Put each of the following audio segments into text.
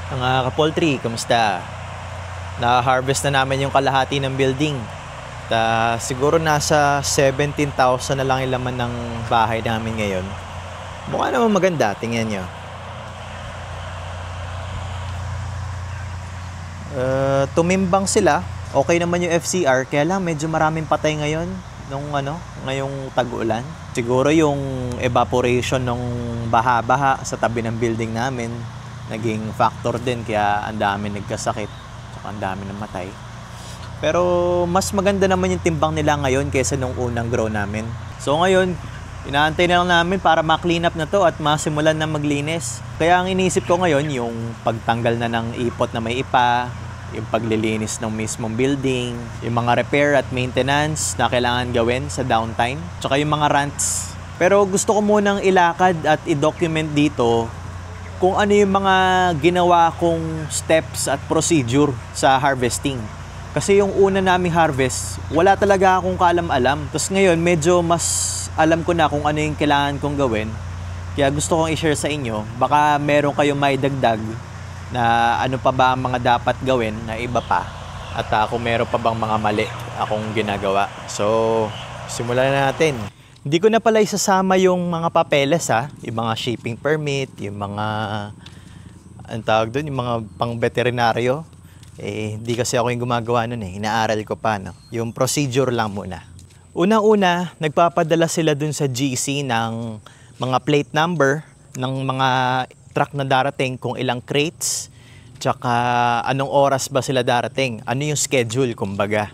Mga kapoltry, kamusta? Na-harvest na namin yung kalahati ng building. Siguro nasa 17,000 na lang yung laman ng bahay namin ngayon. Mukha naman maganda, tingnan nyo. Tumimbang sila. Okay naman yung FCR, kaya lang medyo maraming patay ngayon ngayong tag-ulan. Siguro yung evaporation ng baha-baha sa tabi ng building namin naging factor din, kaya ang dami nagkasakit, saka ang dami namatay. Pero mas maganda naman yung timbang nila ngayon kaysa nung unang grow namin. So ngayon, inaantay na lang namin para ma-clean up na to at masimulan na maglinis. Kaya ang inisip ko ngayon, yung pagtanggal na ng ipot na may ipa, yung paglilinis ng mismong building, yung mga repair at maintenance na kailangan gawin sa downtime, tsaka yung mga rants. Pero gusto ko munang ilakad at i-document dito kung ano yung mga ginawa kong steps at procedure sa harvesting. Kasi yung una naming harvest, wala talaga akong kaalam-alam. Tapos ngayon, medyo mas alam ko na kung ano yung kailangan kong gawin. Kaya gusto kong i-share sa inyo. Baka meron kayong may dagdag na ano pa ba ang mga dapat gawin na iba pa. At kung meron pa bang mga mali akong ginagawa. So, simulan na natin. Hindi ko na pala isasama yung mga papeles yung mga shipping permit, yung mga, ang tawag doon, yung mga pang-veterinaryo. Hindi kasi ako yung gumagawa nun inaaral ko pa, no? Yung procedure lang muna. Unang-una, nagpapadala sila dun sa GC ng mga plate number ng mga truck na darating, kung ilang crates, tsaka anong oras ba sila darating, ano yung schedule, kumbaga.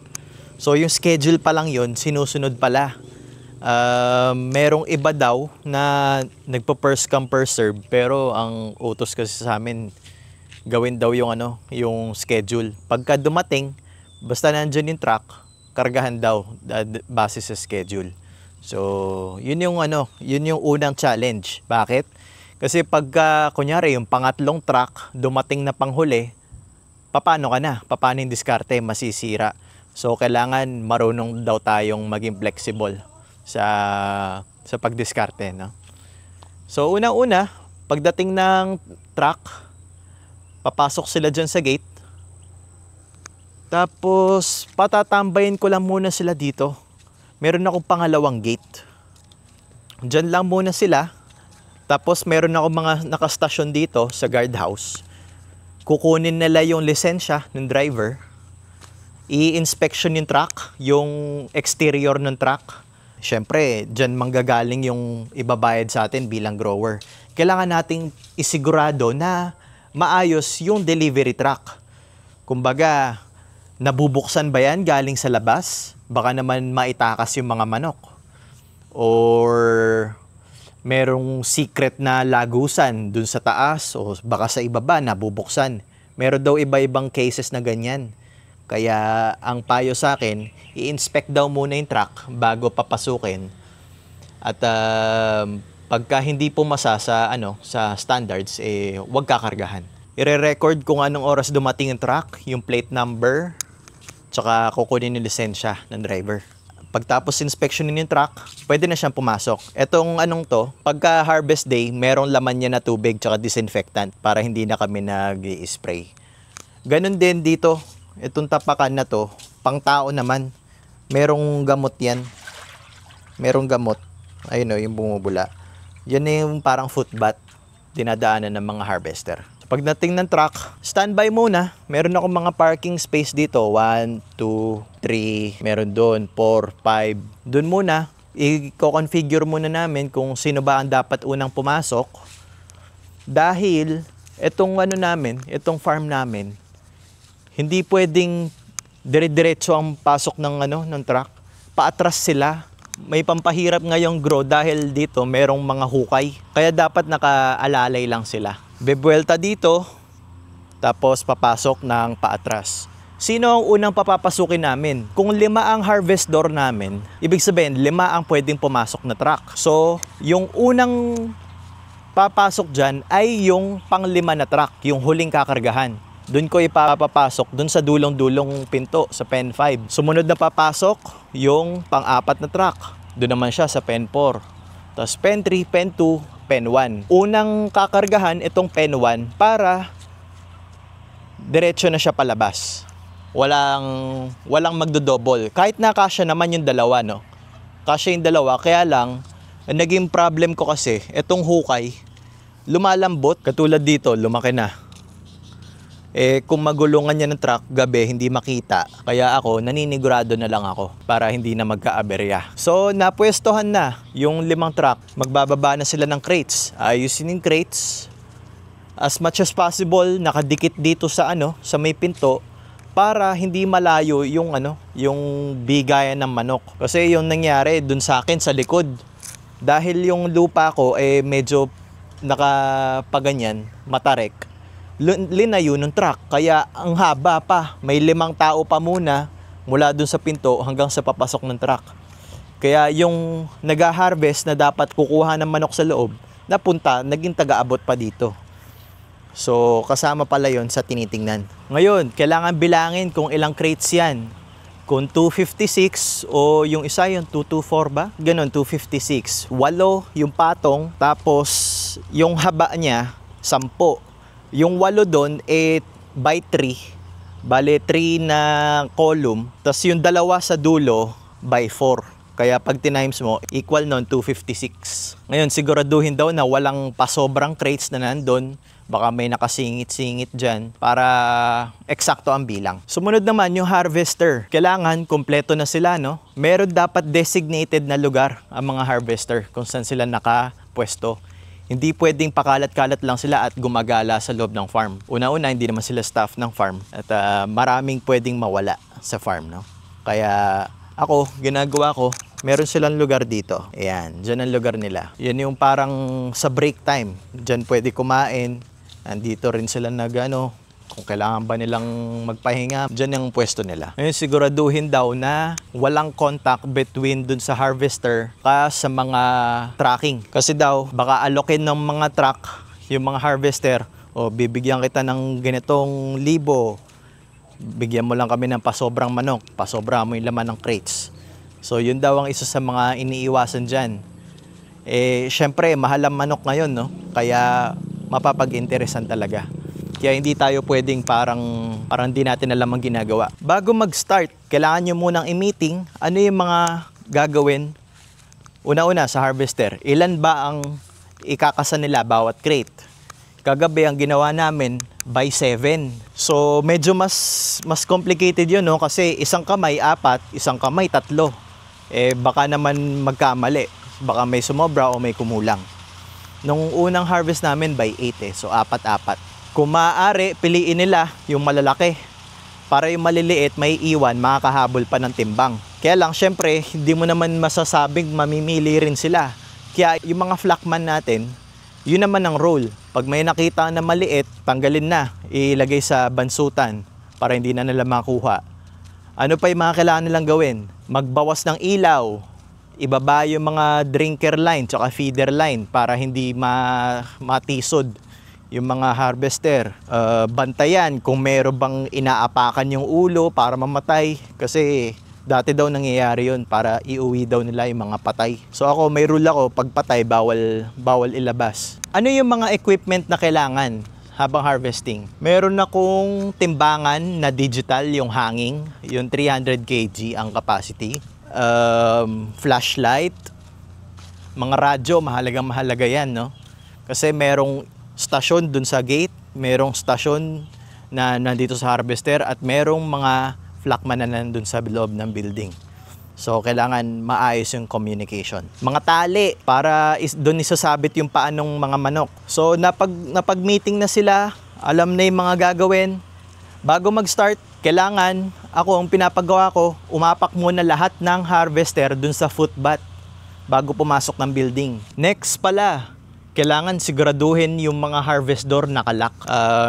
So yung schedule pa lang yun, sinusunod pala. Merong iba daw na nagpa-first come first serve, pero ang utos kasi sa amin, gawin daw yung yung schedule. Pagka dumating, basta nandyan yung truck, kargahan daw base sa schedule. So, yun yung unang challenge. Bakit? Kasi pagka kunyari yung pangatlong truck dumating na panghuli, paano ka na? Paano yung diskarte? Masisira. So, kailangan marunong daw tayong maging flexible sa pagdiskarte, no? So, unang-una, pagdating ng truck, papasok sila dyan sa gate. Tapos, patatambayin ko lang muna sila dito. Meron akong pangalawang gate. Dyan lang muna sila. Tapos, meron akong mga nakastasyon dito sa guardhouse. Kukunin nila yung lisensya ng driver. I-inspection yung truck, yung exterior ng truck. Siyempre, dyan manggagaling yung ibabayad sa atin bilang grower. Kailangan nating isigurado na maayos yung delivery truck. Kumbaga, nabubuksan ba yan galing sa labas? Baka naman maitakas yung mga manok. Or merong secret na lagusan dun sa taas o baka sa ibaba nabubuksan. Meron daw iba-ibang cases na ganyan. Kaya ang payo sa akin, i-inspect daw muna yung truck bago papasukin. At pagka hindi pumasa sa standards, huwag kakargahan. Ire-record kung anong oras dumating yung truck, yung plate number, tsaka kukunin yung lisensya ng driver. Pagtapos inspectionin yung truck, pwede na siyang pumasok. Etong pagka harvest day, merong laman niya na tubig tsaka disinfectant para hindi na kami nag-i-spray. Ganon din dito, itong tapakan na to, pang tao naman, merong gamot yan. Merong gamot. Ayun yung bumubula. Yan yung parang foot bath, dinadaanan ng mga harvester. Pagdating ng truck, standby muna. Meron akong mga parking space dito. 1, 2, 3. Meron doon. 4, 5. Doon muna. I-configure muna namin kung sino ba ang dapat unang pumasok. Dahil itong itong farm namin, hindi pwedeng dire-diretso ang pasok ng truck. Paatras sila. May pampahirap ngayong grow dahil dito merong mga hukay. Kaya dapat nakaalalay lang sila. Bebuelta dito, tapos papasok ng paatras. Sino ang unang papapasukin namin? Kung 5 ang harvest door namin, ibig sabihin 5 ang pwedeng pumasok na truck. So, yung unang papasok dyan ay yung pang-5 na truck, yung huling kakargahan. Doon ko ipapapasok, doon sa dulong-dulong pinto, sa pen 5. Sumunod na papasok, yung pang-4 na truck. Doon naman siya sa pen 4. Tapos pen 3, pen 2, pen 1. Unang kakargahan itong pen 1 para diretso na siya palabas. Walang magdodouble. Kahit na kasya naman yung dalawa, no? Kasya yung dalawa, kaya lang, ang naging problem ko kasi, etong hukay, lumalambot. Katulad dito, lumaki na. Kung magulungan niya ng truck gabi, hindi makita. Kaya ako, naninigurado na lang ako para hindi na magka-aberya. So, napwestohan na yung 5 truck. Magbababa na sila ng crates. Ayusin yung crates. As much as possible, nakadikit dito sa sa may pinto para hindi malayo yung yung bigayan ng manok. Kasi yung nangyari dun sa akin sa likod. Dahil yung lupa ko medyo nakapaganyan, matarek. Linayo ng truck. Kaya ang haba pa. May 5 tao pa muna mula dun sa pinto hanggang sa papasok ng truck. Kaya yung nag-harvest na dapat kukuha ng manok sa loob, naging taga-abot pa dito. So, kasama pala yon sa tinitingnan. Ngayon, kailangan bilangin kung ilang crates yan. Kung 256 o yung isa yung 224 ba? Ganon, 256. 8 yung patong, tapos yung haba niya, 10. Yung 8 doon, by 3. Bale, 3 na column. Tapos yung 2 sa dulo, by 4. Kaya pag tinimes mo, equal nun 256. Ngayon, siguraduhin daw na walang pasobrang crates na nandun. Baka may nakasingit-singit dyan para eksakto ang bilang. Sumunod naman yung harvester. Kailangan kompleto na sila, no? Meron dapat designated na lugar ang mga harvester kung saan sila nakapwesto. Hindi pwedeng pakalat-kalat lang sila at gumagala sa loob ng farm. Una-una, hindi naman sila staff ng farm. At maraming pwedeng mawala sa farm, no? Kaya ako, ginagawa ko, meron silang lugar dito. Ayan, dyan ang lugar nila. Yan yung parang sa break time. Dyan pwede kumain. Andito rin sila kung kailangan ba nilang magpahinga, dyan yung pwesto nila. Ngayon, siguraduhin daw na walang contact between dun sa harvester sa mga tracking. Kasi daw, baka alokin ng mga truck, yung mga harvester, bibigyan kita ng ganitong 1,000, bigyan mo lang kami ng pasobrang manok, pasobra mo yung laman ng crates. So, yun daw ang isa sa mga iniiwasan dyan. Syempre, mahal ang manok ngayon, no? Kaya mapapag-interesan talaga. Kaya hindi tayo pwedeng parang di natin alam ang ginagawa. Bago mag-start, kailangan nyo munang i-meeting ano yung mga gagawin. Una-una sa harvester, ilan ba ang ikakasa nila bawat crate? Kagabi ang ginawa namin by 7. So medyo mas complicated yun, no? Kasi isang kamay 4, isang kamay 3. Baka naman magkamali. Baka may sumobra o may kumulang. Nung unang harvest namin by 8 so 4-4. Kung maaari, piliin nila yung malalaki. Para yung maliliit, may iwan, makakahabol pa ng timbang. Kaya lang, syempre, hindi mo naman masasabing mamimili rin sila. Kaya yung mga flockman natin, yun naman ang role. Pag may nakita na maliit, tanggalin na. Ilagay sa bansutan para hindi na nila makuha. Ano pa yung mga kailangan nilang gawin? Magbawas ng ilaw. Ibaba yung mga drinker line tsaka feeder line para hindi matisod yung mga harvester. Bantayan kung meron bang inaapakan yung ulo para mamatay. Kasi dati daw nangyayari yun para iuwi daw nila yung mga patay. So ako, may rule ako, pag patay, bawal ilabas. Ano yung mga equipment na kailangan habang harvesting? Meron akong timbangan na digital, yung hanging, yung 300 kg ang capacity. Flashlight, mga radyo, mahalaga yan, no? Kasi merong stasyon dun sa gate, merong stasyon na nandito sa harvester, at merong mga flockman na nandun sa loob ng building. So, kailangan maayos yung communication. Mga tali, para doon isasabit yung paanong mga manok. So, napag-meeting na sila, alam na yung mga gagawin. Bago mag-start, kailangan, ang pinapagawa ko, umapak muna lahat ng harvester dun sa footbath bago pumasok ng building. Next pala, kailangan siguraduhin yung mga harvest door nakalock.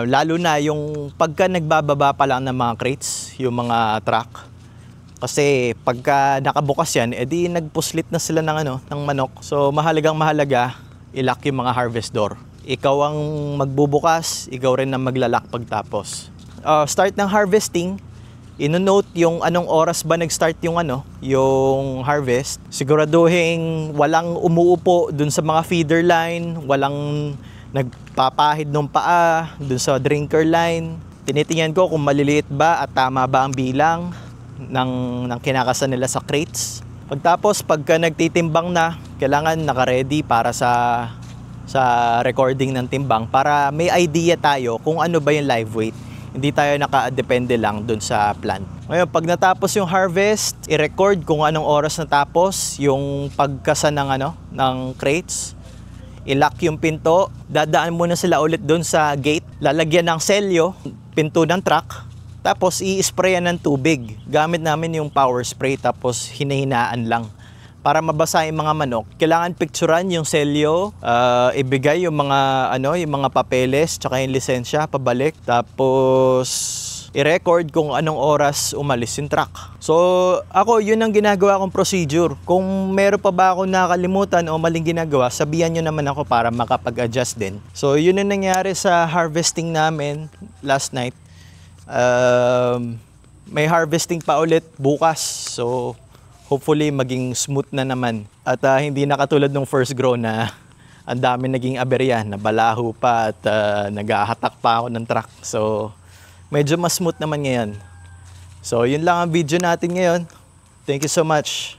Lalo na yung pagka nagbababa pa lang ng mga crates, yung mga truck. Kasi pagka nakabukas yan, edi nagpuslit na sila ng manok. So mahalaga, ilock yung mga harvest door. Ikaw ang magbubukas, ikaw rin ang maglalak pagtapos. Start ng harvesting, ino-note yung anong oras ba nag-start yung harvest. Siguraduhin walang umuupo dun sa mga feeder line, walang nagpapahid ng paa dun sa drinker line. Tinitingnan ko kung maliliit ba at tama ba ang bilang ng kinakasan nila sa crates. Pagtapos, pagka nagtitimbang na, kailangan naka-ready para sa recording ng timbang para may idea tayo kung ano ba yung live weight. Hindi tayo naka-depende lang dun sa plant. Ngayon, pag natapos yung harvest, i-record kung anong oras natapos yung pagkasa ng crates. I-lock yung pinto. Dadaan muna sila ulit dun sa gate. Lalagyan ng selyo, pinto ng truck. Tapos i-sprayan ng tubig. Gamit namin yung power spray tapos hinahinaan lang. Para mabasa yung mga manok, kailangan picturean yung selyo, ibigay yung mga papeles, tsaka yung lisensya, pabalik. Tapos, i-record kung anong oras umalis yung truck. So, ako, yun ang ginagawa kong procedure. Kung meron pa ba ako nakalimutan o maling ginagawa, sabihan nyo naman ako para makapag-adjust din. So, yun ang nangyari sa harvesting namin last night. May harvesting pa ulit bukas. So, hopefully maging smooth na naman at hindi na katulad ng first grow na ang dami naging aberya, nabalaho pa at naghahatak pa ako ng truck. So medyo mas smooth naman ngayon. So yun lang ang video natin ngayon. Thank you so much.